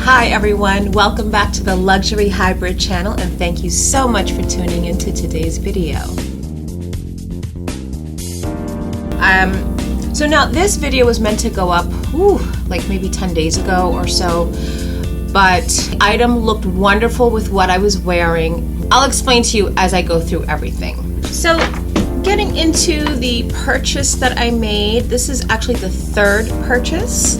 Hi everyone, welcome back to the Luxury Hybrid channel, and thank you so much for tuning into today's video. So now this video was meant to go up like maybe 10 days ago or so, but the item looked wonderful with what I was wearing. I'll explain to you as I go through everything. So getting into the purchase that I made, this is actually the third purchase.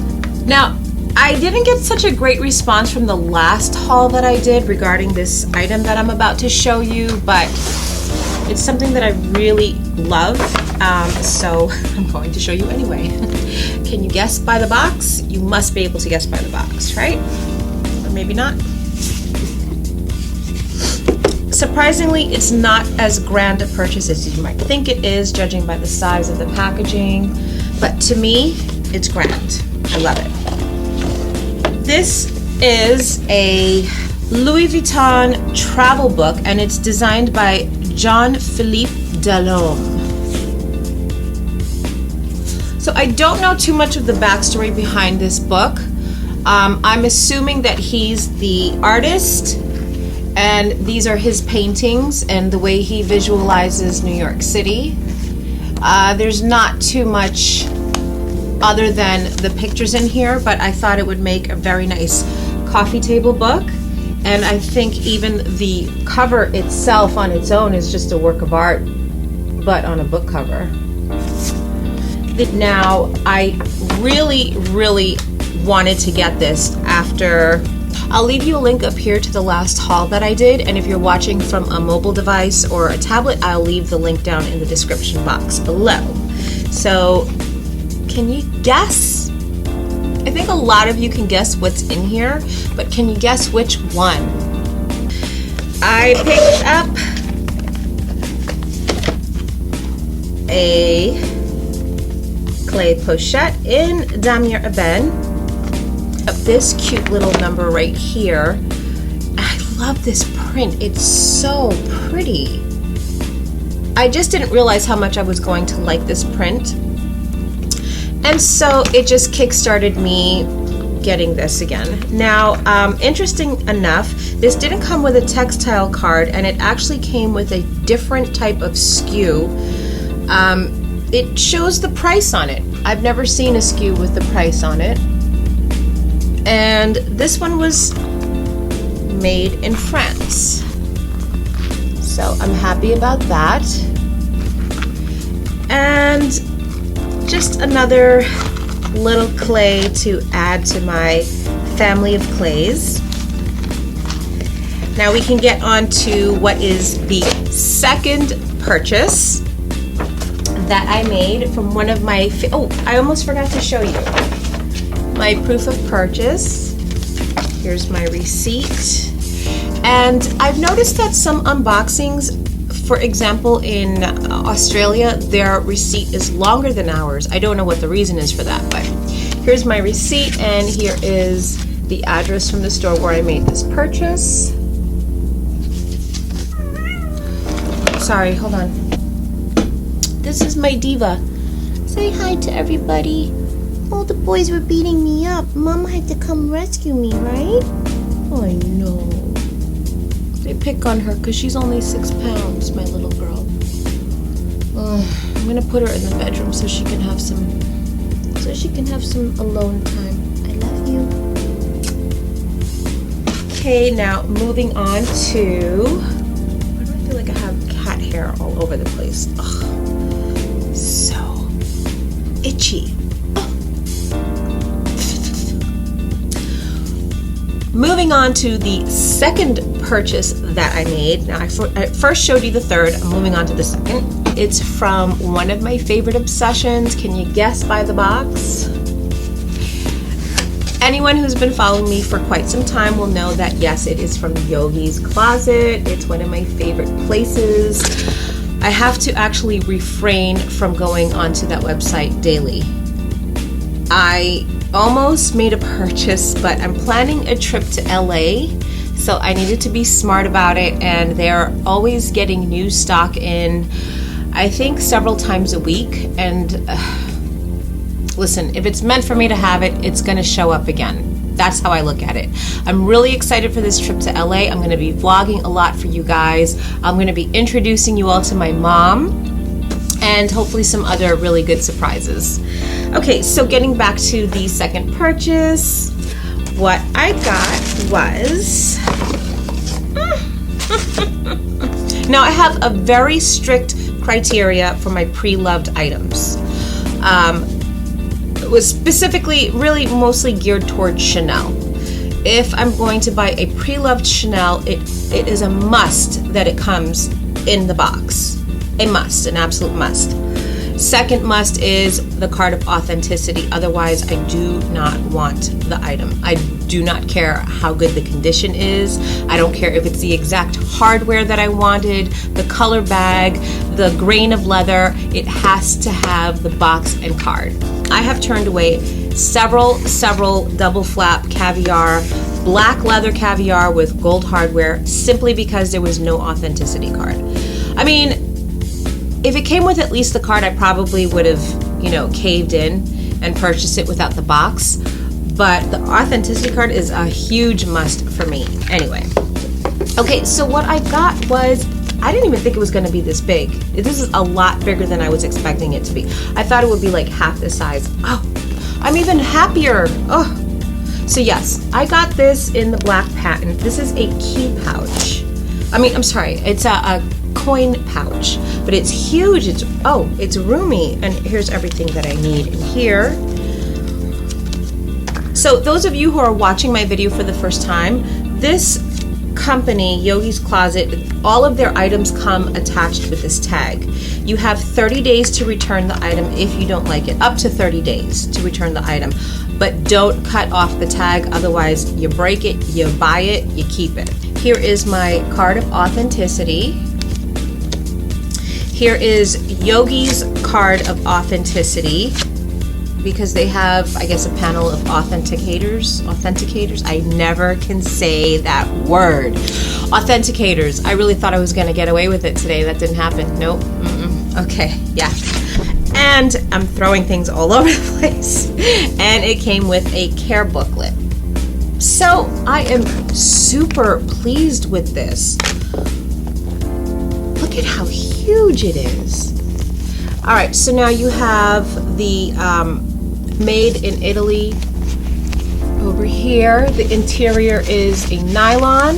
Now, I didn't get such a great response from the last haul that I did regarding this item that I'm about to show you, but it's something that I really love, so I'm going to show you anyway. Can you guess by the box? You must be able to guess by the box, right? Or maybe not. Surprisingly, it's not as grand a purchase as you might think it is, judging by the size of the packaging, but to me, it's grand. I love it. This is a Louis Vuitton travel book, and it's designed by Jean-Philippe Delhomme. So I don't know too much of the backstory behind this book. I'm assuming that he's the artist, and these are his paintings and the way he visualizes New York City. There's not too much other than the pictures in here, but I thought it would make a very nice coffee table book. And I think even the cover itself on its own is just a work of art, but on a book cover. Now, I really wanted to get this after. I'll leave you a link up here to the last haul that I did, and if you're watching from a mobile device or a tablet, I'll leave the link down in the description box below. So, can you guess? I think a lot of you can guess what's in here, but can you guess which one? I picked up a clay pochette in Damier Ebene of this cute little number right here. I love this print. It's so pretty. I just didn't realize how much I was going to like this print. And so it just kickstarted me getting this again. Now, interesting enough, this didn't come with a textile card, and it actually came with a different type of SKU. It shows the price on it. I've never seen a SKU with the price on it. And this one was made in France. So I'm happy about that. And just another little clay to add to my family of clays. Now we can get on to what is the second purchase that I made from one of my, I almost forgot to show you my proof of purchase. Here's my receipt. And I've noticed that some unboxings, for example, in Australia, their receipt is longer than ours. I don't know what the reason is for that, but here's my receipt, and here is the address from the store where I made this purchase. Sorry, hold on. This is my diva. Say hi to everybody. Oh, the boys were beating me up. Mama had to come rescue me, right? I know. They pick on her because she's only 6 pounds, my little girl. I'm gonna put her in the bedroom so she can have some alone time. I love you. Okay, now moving on to, why do I feel like I have cat hair all over the place? Ugh, so itchy. Moving on to the second purchase that I made. Now, I first showed you the third. I'm moving on to the second. It's from one of my favorite obsessions. Can you guess by the box? Anyone who's been following me for quite some time will know that, yes, it is from Yogi's Closet. It's one of my favorite places. I have to actually refrain from going onto that website daily. I almost made a purchase, but I'm planning a trip to LA, so I needed to be smart about it, and they're always getting new stock in, I think several times a week, and listen, if it's meant for me to have it, it's gonna show up again. That's how I look at it. I'm really excited for this trip to LA. I'm going to be vlogging a lot for you guys. I'm going to be introducing you all to my mom and hopefully some other really good surprises. Okay, so getting back to the second purchase, what I got was... Now, I have a very strict criteria for my pre-loved items. It was specifically, really mostly geared towards Chanel. If I'm going to buy a pre-loved Chanel, it is a must that it comes in the box. A must, an absolute must. Second must is the card of authenticity. Otherwise, I do not want the item. I do not care how good the condition is. I don't care if it's the exact hardware that I wanted, the color bag, the grain of leather. It has to have the box and card. I have turned away several double flap caviar, black leather caviar with gold hardware simply because there was no authenticity card. I mean, if it came with at least the card, I probably would have, caved in and purchased it without the box. But the authenticity card is a huge must for me. Anyway. Okay, so what I got was, I didn't even think it was going to be this big. This is a lot bigger than I was expecting it to be. I thought it would be like half the size. Oh, I'm even happier. Oh. So yes, I got this in the black patent. This is a key pouch. I'm sorry, it's a coin pouch, but it's huge. It's roomy, and here's everything that I need in here. So those of you who are watching my video for the first time, this company, Yogi's Closet, all of their items come attached with this tag. You have 30 days to return the item if you don't like it, up to 30 days to return the item, but don't cut off the tag, otherwise you break it, you buy it, you keep it. Here is my card of authenticity. Here is Yogi's card of authenticity, because they have, I guess, a panel of authenticators. I never can say that word. Authenticators. I really thought I was going to get away with it today. That didn't happen. Nope. Okay, yeah. And I'm throwing things all over the place. And it came with a care booklet. So I am super pleased with this. Look at how huge it is. All right, so now you have the made in Italy over here. The interior is a nylon.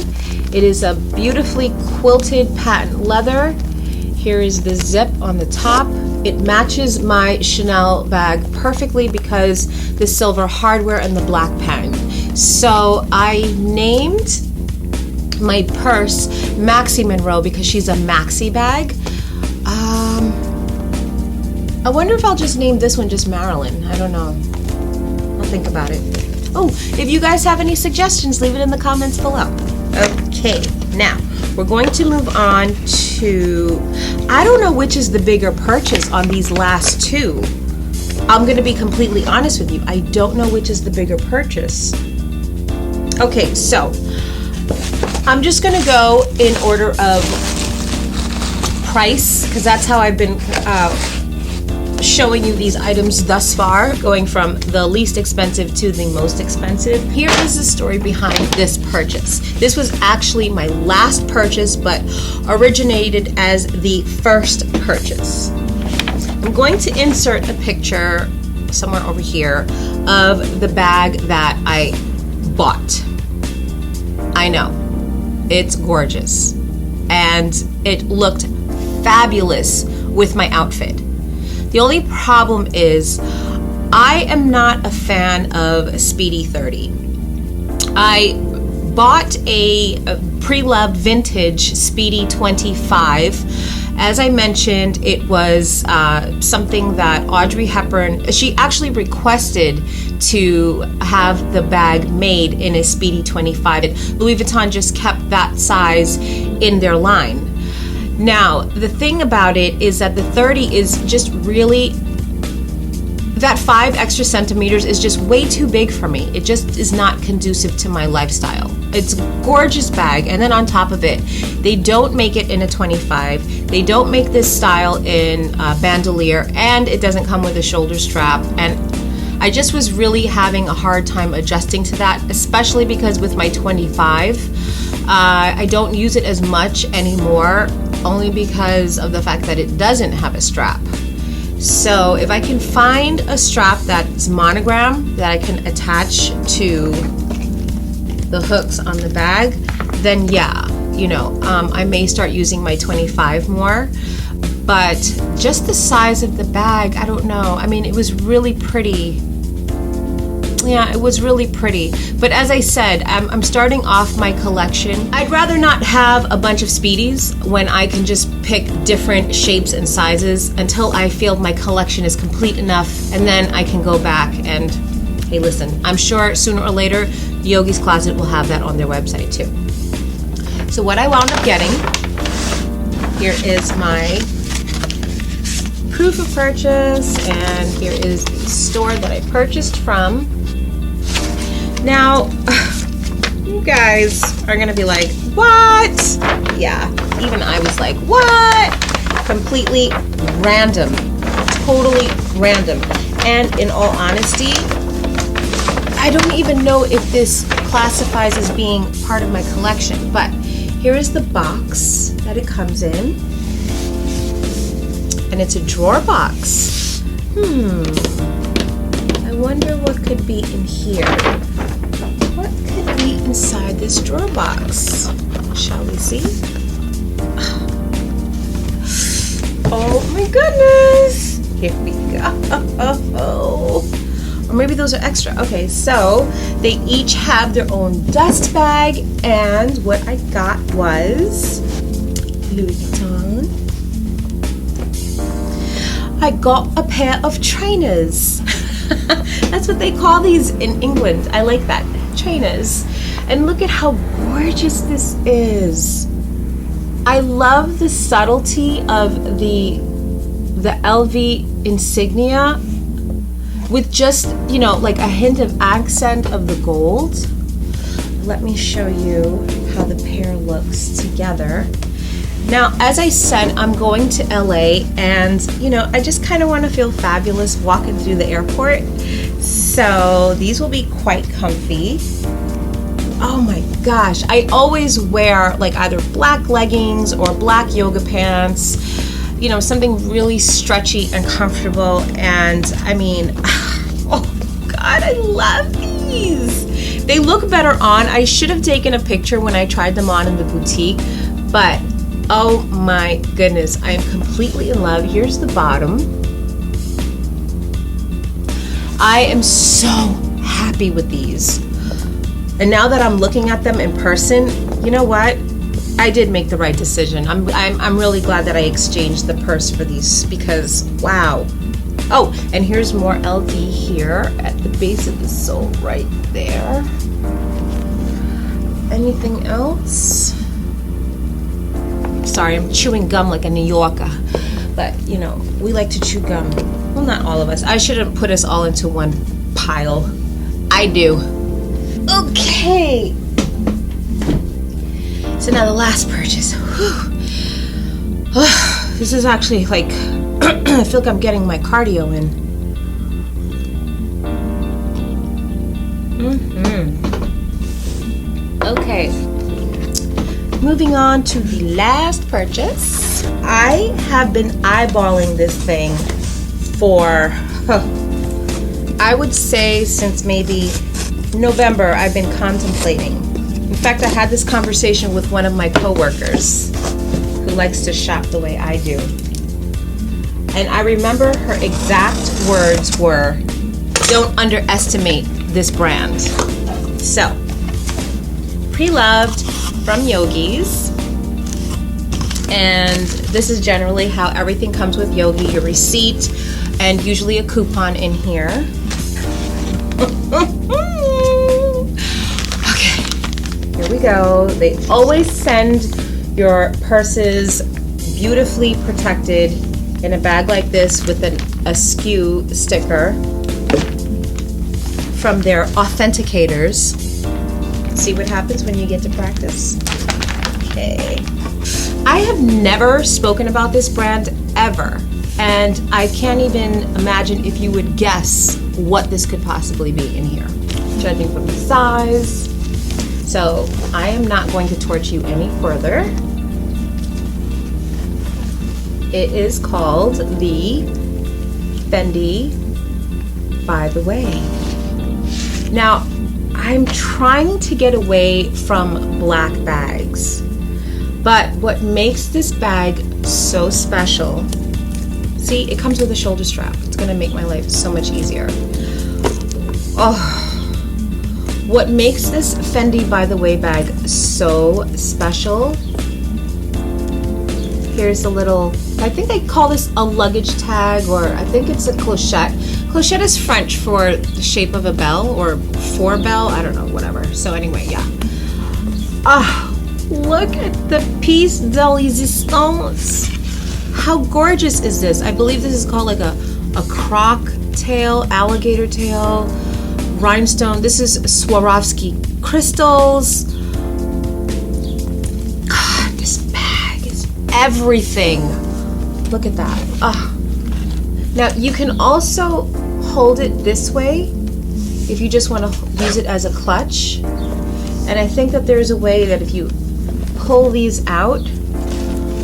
It is a beautifully quilted patent leather. Here is the zip on the top. It matches my Chanel bag perfectly because the silver hardware and the black patent. So I named my purse Maxi Monroe because she's a maxi bag. I wonder if I'll just name this one just Marilyn. I don't know. I'll think about it. Oh, if you guys have any suggestions, leave it in the comments below. Okay, now we're going to move on to, I don't know which is the bigger purchase on these last two. I'm going to be completely honest with you. I don't know which is the bigger purchase. Okay, so I'm just going to go in order of price, because that's how I've been showing you these items thus far, going from the least expensive to the most expensive. Here is the story behind this purchase. This was actually my last purchase, but originated as the first purchase. I'm going to insert a picture somewhere over here of the bag that I bought. I know, it's gorgeous, and it looked fabulous with my outfit. The only problem is I am not a fan of Speedy 30. I bought a pre-loved vintage Speedy 25. As I mentioned, it was something that Audrey Hepburn, she actually requested to have the bag made in a Speedy 25. Louis Vuitton just kept that size in their line. Now, the thing about it is that the 30 is just really, that 5 extra centimeters is just way too big for me. It just is not conducive to my lifestyle. It's a gorgeous bag, and then on top of it, they don't make it in a 25. They don't make this style in bandolier, and it doesn't come with a shoulder strap. And I just was really having a hard time adjusting to that, especially because with my 25, I don't use it as much anymore, only because of the fact that it doesn't have a strap. So if I can find a strap that's monogram that I can attach to the hooks on the bag, then yeah, you know, I may start using my 25 more. But just the size of the bag, I don't know. I mean, it was really pretty. Yeah, it was really pretty. But as I said, I'm starting off my collection. I'd rather not have a bunch of Speedies when I can just pick different shapes and sizes until I feel my collection is complete enough, and then I can go back and, hey, listen, I'm sure sooner or later, Yogi's Closet will have that on their website too. So what I wound up getting, here is my proof of purchase, and here is the store that I purchased from. Now, you guys are gonna be like, what? Yeah, even I was like, what? Completely random, totally random. And in all honesty, I don't even know if this classifies as being part of my collection, but here is the box that it comes in. And it's a drawer box. I wonder what could be in here. What could be inside this drawer box? Shall we see? Oh my goodness! Here we go. Or maybe those are extra. Okay, so they each have their own dust bag, and what I got was Louis Vuitton. I got a pair of trainers. That's what they call these in England. I like that. Trainers. And look at how gorgeous this is. I love the subtlety of the LV insignia with just, you know, like a hint of accent of the gold. Let me show you how the pair looks together. Now, as I said, I'm going to LA, and you know, I just kind of want to feel fabulous walking through the airport. So these will be quite comfy. Oh my gosh, I always wear like either black leggings or black yoga pants, you know, something really stretchy and comfortable. And I mean, oh God, I love these. They look better on. I should have taken a picture when I tried them on in the boutique, but oh my goodness, I am completely in love. Here's the bottom. I am so happy with these. And now that I'm looking at them in person, you know what? I did make the right decision. I'm really glad that I exchanged the purse for these, because wow. Oh, and here's more LV here at the base of the sole right there. Anything else? Sorry, I'm chewing gum like a New Yorker, but you know, we like to chew gum. Well, not all of us. I shouldn't put us all into one pile. I do. Okay. So now the last purchase. This is actually like, I feel like I'm getting my cardio in. Okay. Moving on to the last purchase. I have been eyeballing this thing for, I would say since maybe November. I've been contemplating. In fact, I had this conversation with one of my coworkers who likes to shop the way I do. And I remember her exact words were, "Don't underestimate this brand." So, Pre-Loved from Yogi's. And this is generally how everything comes with Yogi. Your receipt and usually a coupon in here. Okay, here we go. They always send your purses beautifully protected in a bag like this with a SKU sticker from their authenticators. See what happens when you get to practice. Okay. I have never spoken about this brand ever, and I can't even imagine if you would guess what this could possibly be in here, judging from the size. So I am not going to torch you any further. It is called the Fendi By the Way. Now, I'm trying to get away from black bags, but what makes this bag so special, see, it comes with a shoulder strap. It's gonna make my life so much easier. Oh, what makes this Fendi By the Way bag so special, here's a little, I think they call this a luggage tag, or I think it's a clochette. Clochette is French for the shape of a bell, or for bell, I don't know, whatever. So anyway, yeah. Ah, look at the piece de resistance. How gorgeous is this? I believe this is called like a croc tail, alligator tail, rhinestone. This is Swarovski crystals. God, this bag is everything. Look at that. Ah. Now you can also hold it this way if you just want to use it as a clutch. And I think that there's a way that if you pull these out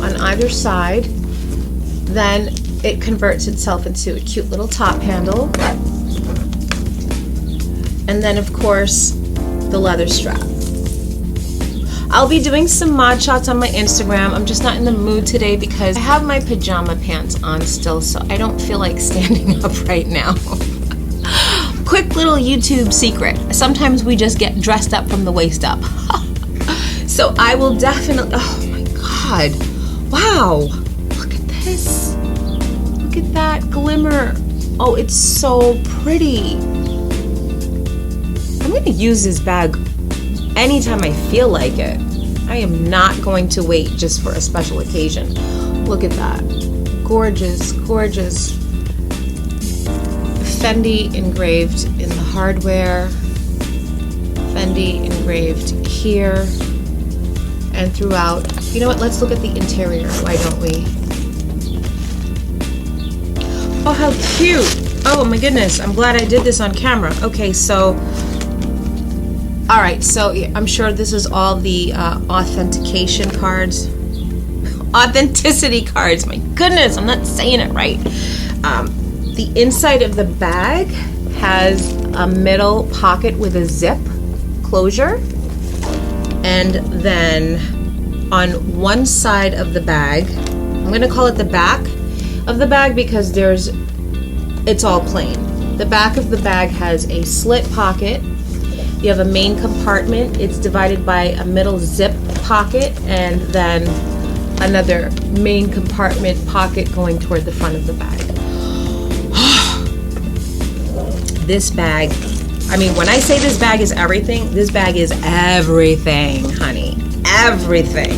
on either side, then it converts itself into a cute little top handle. And then of course, the leather strap. I'll be doing some mod shots on my Instagram. I'm just not in the mood today because I have my pajama pants on still, so I don't feel like standing up right now. Quick little YouTube secret. Sometimes we just get dressed up from the waist up. So I will definitely, oh my God. Wow. Look at this. Look at that glimmer. Oh, it's so pretty. I'm gonna use this bag anytime I feel like it. I am not going to wait just for a special occasion. Look at that. Gorgeous, gorgeous. Fendi engraved in the hardware. Fendi engraved here and throughout. You know what? Let's look at the interior. Why don't we? Oh, how cute. Oh my goodness. I'm glad I did this on camera. Okay, so all right, so I'm sure this is all the authentication cards. Authenticity cards, my goodness, I'm not saying it right. The inside of the bag has a middle pocket with a zip closure. And then on one side of the bag, I'm gonna call it the back of the bag because it's all plain. The back of the bag has a slit pocket. You have a main compartment. It's divided by a middle zip pocket and then another main compartment pocket going toward the front of the bag. This bag, I mean, when I say this bag is everything, this bag is everything, honey. Everything.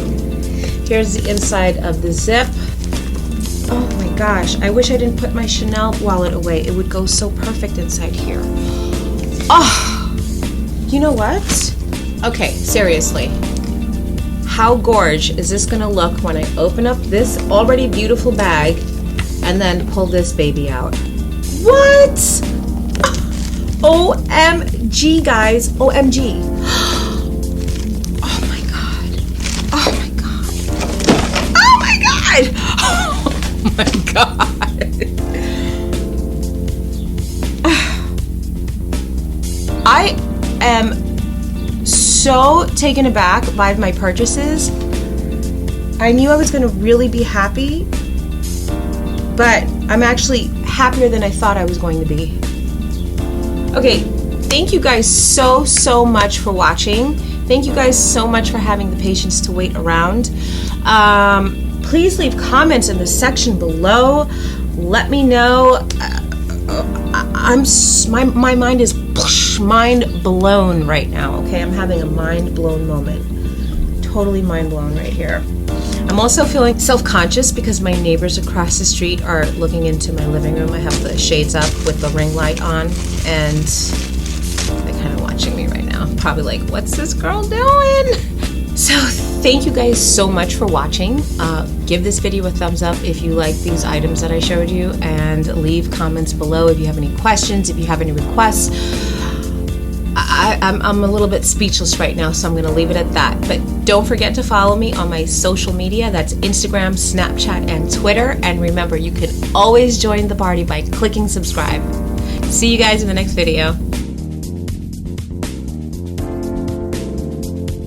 Here's the inside of the zip. Oh my gosh, I wish I didn't put my Chanel wallet away. It would go so perfect inside here. Oh! You know what? Okay, seriously. How gorge is this gonna look when I open up this already beautiful bag and then pull this baby out? What? OMG, guys. OMG. Oh my God. Oh my God. Oh my God. Oh my God. I am so taken aback by my purchases. I knew I was going to really be happy, but I'm actually happier than I thought I was going to be. Okay, thank you guys so much for watching. Thank you guys so much for having the patience to wait around. Please leave comments in the section below. Let me know. My mind is mind blown right now, okay? I'm having a mind blown moment. Totally mind blown right here. I'm also feeling self-conscious because my neighbors across the street are looking into my living room. I have the shades up with the ring light on, and they're kind of watching me right now. Probably like, what's this girl doing? So thank you guys so much for watching. Give this video a thumbs up if you like these items that I showed you, and leave comments below if you have any questions, if you have any requests. I'm a little bit speechless right now, so I'm going to leave it at that. But don't forget to follow me on my social media. That's Instagram, Snapchat, and Twitter. And remember, you can always join the party by clicking subscribe. See you guys in the next video.